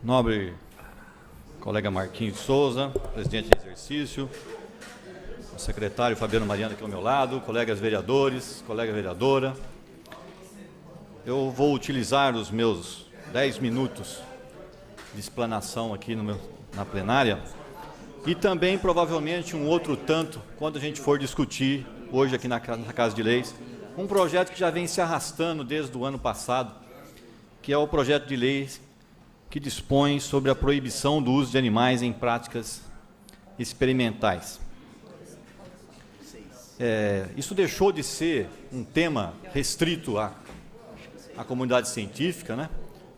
Nobre colega Marquinhos de Souza, presidente de exercício, o secretário Fabiano Mariano aqui ao meu lado, colegas vereadores, colega vereadora. Eu vou utilizar os meus 10 minutos de explanação aqui na plenária e também provavelmente um outro tanto quando a gente for discutir hoje aqui na Casa de Leis um projeto que já vem se arrastando desde o ano passado, que é o projeto de lei que dispõe sobre a proibição do uso de animais em práticas experimentais. Isso deixou de ser um tema restrito à comunidade científica, né?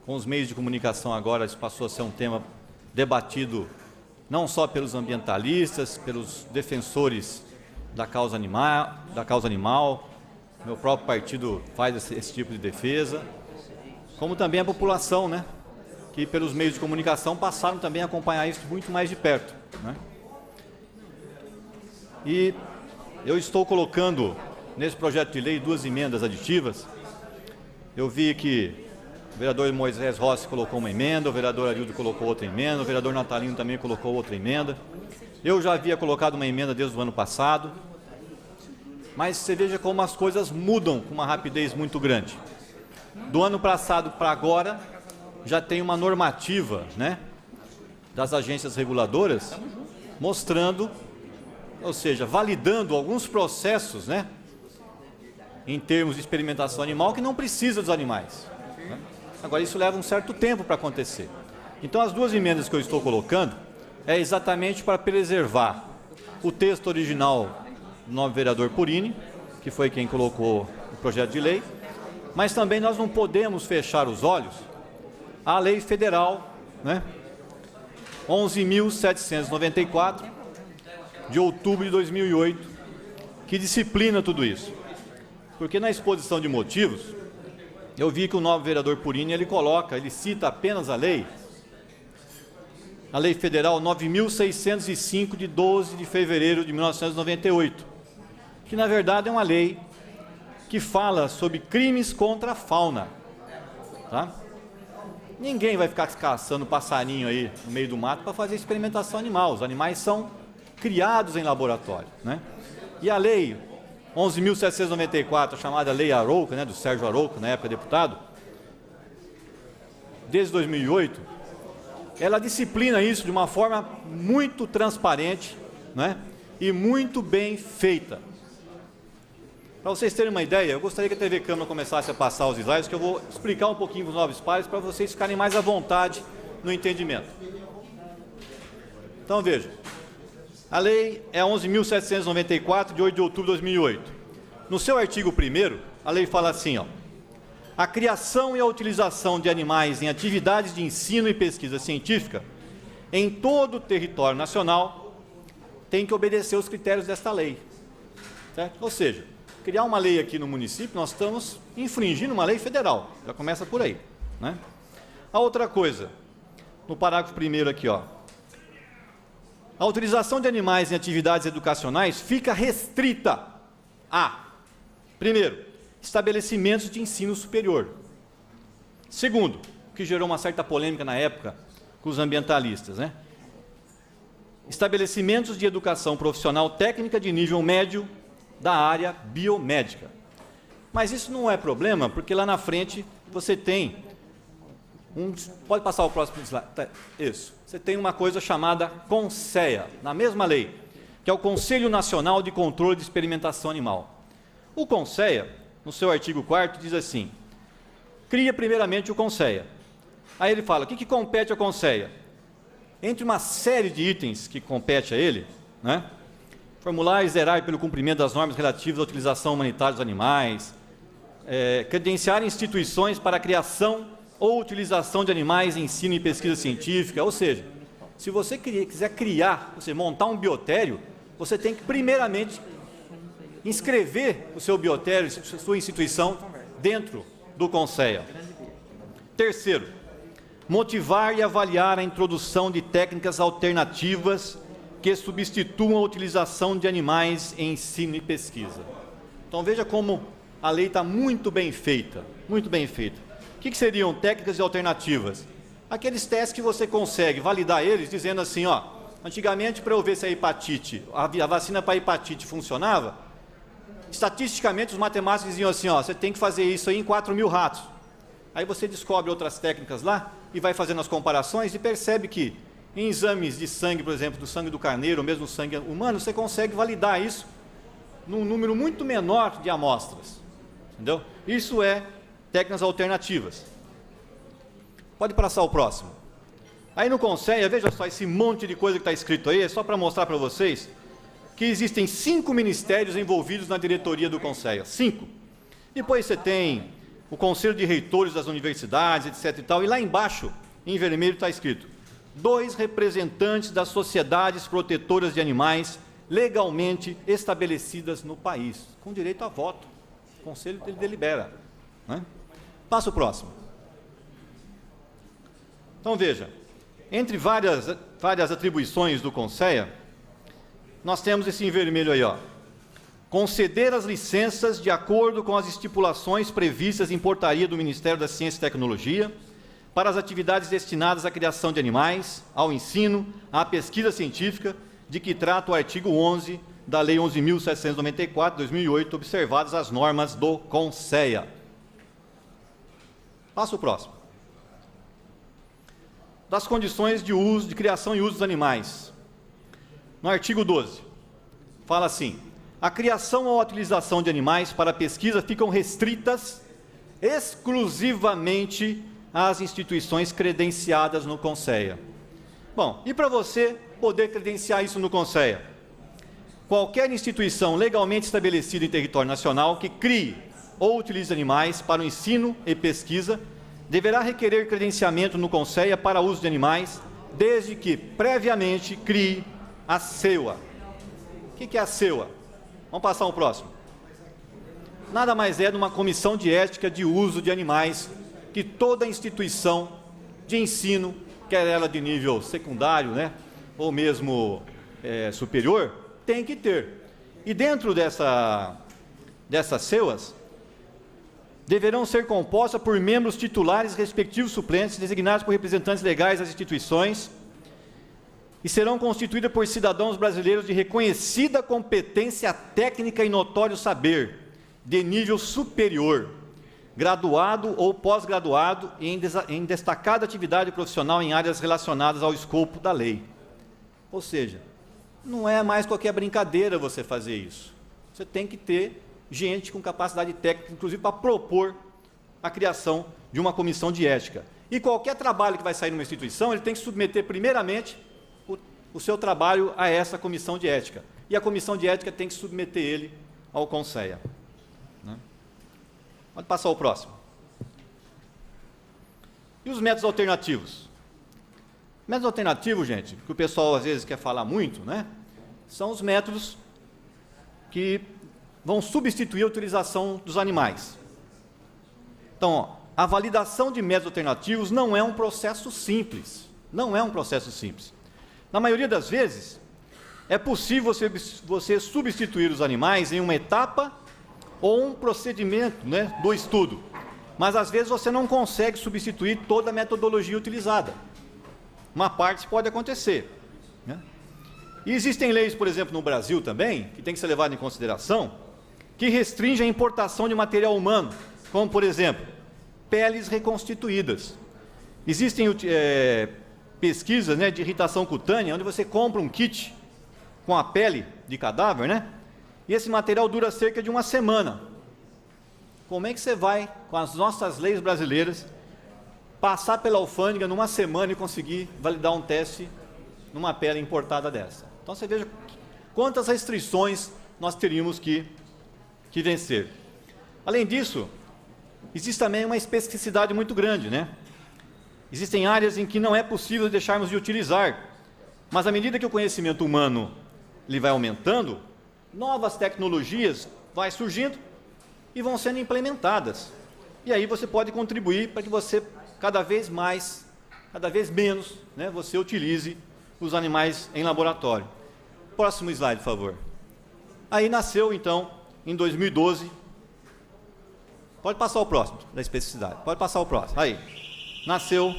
Com os meios de comunicação agora isso passou a ser um tema debatido não só pelos ambientalistas, pelos defensores da causa animal, meu próprio partido faz esse tipo de defesa, como também a população, né? Que pelos meios de comunicação passaram também a acompanhar isso muito mais de perto, né? E eu estou colocando nesse projeto de lei 2 emendas aditivas. Eu vi que o vereador Moisés Rossi colocou uma emenda, o vereador Arildo colocou outra emenda, o vereador Natalino também colocou outra emenda. Eu já havia colocado uma emenda desde o ano passado, mas você veja como as coisas mudam com uma rapidez muito grande. Do ano passado para agora, já tem uma normativa, né, das agências reguladoras, mostrando, ou seja, validando alguns processos, né, em termos de experimentação animal, que não precisa dos animais, né? Agora, isso leva um certo tempo para acontecer. Então, as 2 emendas que eu estou colocando é exatamente para preservar o texto original do nobre vereador Purini, que foi quem colocou o projeto de lei, mas também nós não podemos fechar os olhos à lei federal, né, 11.794, de outubro de 2008, que disciplina tudo isso. Porque na exposição de motivos, eu vi que o nobre vereador Purini, ele cita apenas a lei federal 9.605, de 12 de fevereiro de 1998, que na verdade é uma lei que fala sobre crimes contra a fauna, tá? Ninguém vai ficar caçando passarinho aí no meio do mato para fazer experimentação animal. Os animais são criados em laboratório, né? E a lei 11.794, chamada Lei Arouca, né, do Sérgio Arouca, na época deputado, desde 2008, ela disciplina isso de uma forma muito transparente, né, e muito bem feita. Para vocês terem uma ideia, eu gostaria que a TV Câmara começasse a passar os slides, que eu vou explicar um pouquinho para os nobres pares, para vocês ficarem mais à vontade no entendimento. Então, veja, a lei é 11.794, de 8 de outubro de 2008. No seu artigo 1º, a lei fala assim, ó: a criação e a utilização de animais em atividades de ensino e pesquisa científica em todo o território nacional tem que obedecer os critérios desta lei, certo? Ou seja, criar uma lei aqui no município, nós estamos infringindo uma lei federal. Já começa por aí, né? A outra coisa, no parágrafo 1º aqui, ó: a utilização de animais em atividades educacionais fica restrita a, primeiro, estabelecimentos de ensino superior. Segundo, que gerou uma certa polêmica na época com os ambientalistas, né, estabelecimentos de educação profissional técnica de nível médio da área biomédica. Mas isso não é problema, porque lá na frente você tem pode passar o próximo slide. Isso. Você tem uma coisa chamada CONSEA, na mesma lei, que é o Conselho Nacional de Controle de Experimentação Animal. O CONSEA, no seu artigo 4º, diz assim: cria primeiramente o CONSEA. Aí ele fala, o que compete ao CONSEA? Entre uma série de itens que compete a ele, né, formular e zerar pelo cumprimento das normas relativas à utilização humanitária dos animais, credenciar instituições para a criação ou utilização de animais em ensino e pesquisa científica. Ou seja, se você quiser criar, você montar um biotério, você tem que primeiramente inscrever o seu biotério, sua instituição, dentro do CONSEA. Terceiro, motivar e avaliar a introdução de técnicas alternativas que substituam a utilização de animais em ensino e pesquisa. Então veja como a lei está muito bem feita, muito bem feita. O que seriam técnicas alternativas? Aqueles testes que você consegue validar eles dizendo assim, ó, antigamente para eu ver se a hepatite, a vacina para hepatite funcionava, estatisticamente os matemáticos diziam assim, ó, você tem que fazer isso aí em 4.000 ratos. Aí você descobre outras técnicas lá e vai fazendo as comparações e percebe que em exames de sangue, por exemplo, do sangue do carneiro, ou mesmo do sangue humano, você consegue validar isso num número muito menor de amostras. Entendeu? Isso é técnicas alternativas. Pode passar o próximo. Aí no Conceia, veja só esse monte de coisa que está escrito aí, é só para mostrar para vocês que existem 5 ministérios envolvidos na diretoria do Conceia. 5. Depois você tem o Conselho de Reitores das Universidades, etc. e tal, e lá embaixo, em vermelho, está escrito 2 representantes das sociedades protetoras de animais legalmente estabelecidas no país, com direito a voto. O Conselho delibera. Né? Passa o próximo. Então veja, entre várias atribuições do Conceia, nós temos esse em vermelho aí, ó. Conceder as licenças de acordo com as estipulações previstas em portaria do Ministério da Ciência e Tecnologia para as atividades destinadas à criação de animais, ao ensino, à pesquisa científica, de que trata o artigo 11 da Lei 11.794, de 2008, observadas as normas do Conceia. Passa o próximo. Das condições de uso, de criação e uso dos animais. No artigo 12, fala assim: a criação ou a utilização de animais para pesquisa ficam restritas exclusivamente às instituições credenciadas no Conceia. Bom, e para você poder credenciar isso no Conceia? Qualquer instituição legalmente estabelecida em território nacional que crie ou utilize animais para o ensino e pesquisa deverá requerer credenciamento no Conceia para uso de animais, desde que previamente crie a CEUA. O que é a CEUA? Vamos passar ao próximo. Nada mais é de uma comissão de ética de uso de animais que toda instituição de ensino, quer ela de nível secundário, né, ou mesmo superior, tem que ter. E dentro dessas CEUAs, deverão ser compostas por membros titulares, respectivos suplentes, designados por representantes legais das instituições, e serão constituídas por cidadãos brasileiros de reconhecida competência técnica e notório saber, de nível superior, graduado ou pós-graduado em destacada atividade profissional em áreas relacionadas ao escopo da lei. Ou seja, não é mais qualquer brincadeira você fazer isso. Você tem que ter gente com capacidade técnica, inclusive para propor a criação de uma comissão de ética. E qualquer trabalho que vai sair numa instituição, ele tem que submeter primeiramente o seu trabalho a essa comissão de ética. E a comissão de ética tem que submeter ele ao Conceia. Né? Pode passar o próximo. E os métodos alternativos? Métodos alternativos, gente, que o pessoal às vezes quer falar muito, né? São os métodos que vão substituir a utilização dos animais. Então, ó, a validação de métodos alternativos não é um processo simples. Não é um processo simples. Na maioria das vezes, é possível você substituir os animais em uma etapa ou um procedimento, né, do estudo. Mas, às vezes, você não consegue substituir toda a metodologia utilizada. Uma parte pode acontecer. Né? E existem leis, por exemplo, no Brasil também, que tem que ser levado em consideração, que restringem a importação de material humano, como, por exemplo, peles reconstituídas. Existem pesquisas, né, de irritação cutânea, onde você compra um kit com a pele de cadáver, né, e esse material dura cerca de uma semana. Como é que você vai, com as nossas leis brasileiras, passar pela alfândega numa semana e conseguir validar um teste numa pele importada dessa? Então você veja quantas restrições nós teríamos que vencer. Além disso, existe também uma especificidade muito grande, né? Existem áreas em que não é possível deixarmos de utilizar, mas à medida que o conhecimento humano ele vai aumentando, novas tecnologias vão surgindo e vão sendo implementadas. E aí você pode contribuir para que você cada vez menos, né, você utilize os animais em laboratório. Próximo slide, por favor. Aí nasceu, então, em 2012, pode passar o próximo, da especificidade, pode passar o próximo, aí, nasceu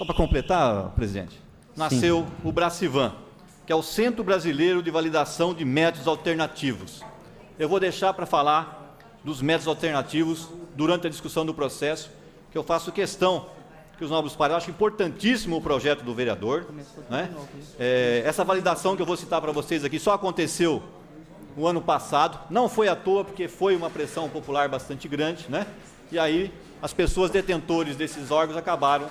Só para completar, presidente, nasceu o Bracivan, que é o Centro Brasileiro de Validação de Métodos Alternativos. Eu vou deixar para falar dos métodos alternativos durante a discussão do processo, que eu faço questão que os nobres pares, eu acho importantíssimo o projeto do vereador, né? Essa validação que eu vou citar para vocês aqui só aconteceu o ano passado, não foi à toa, porque foi uma pressão popular bastante grande, né? E aí as pessoas detentores desses órgãos acabaram,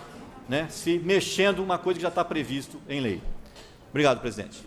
né, se mexendo uma coisa que já está previsto em lei. Obrigado, presidente.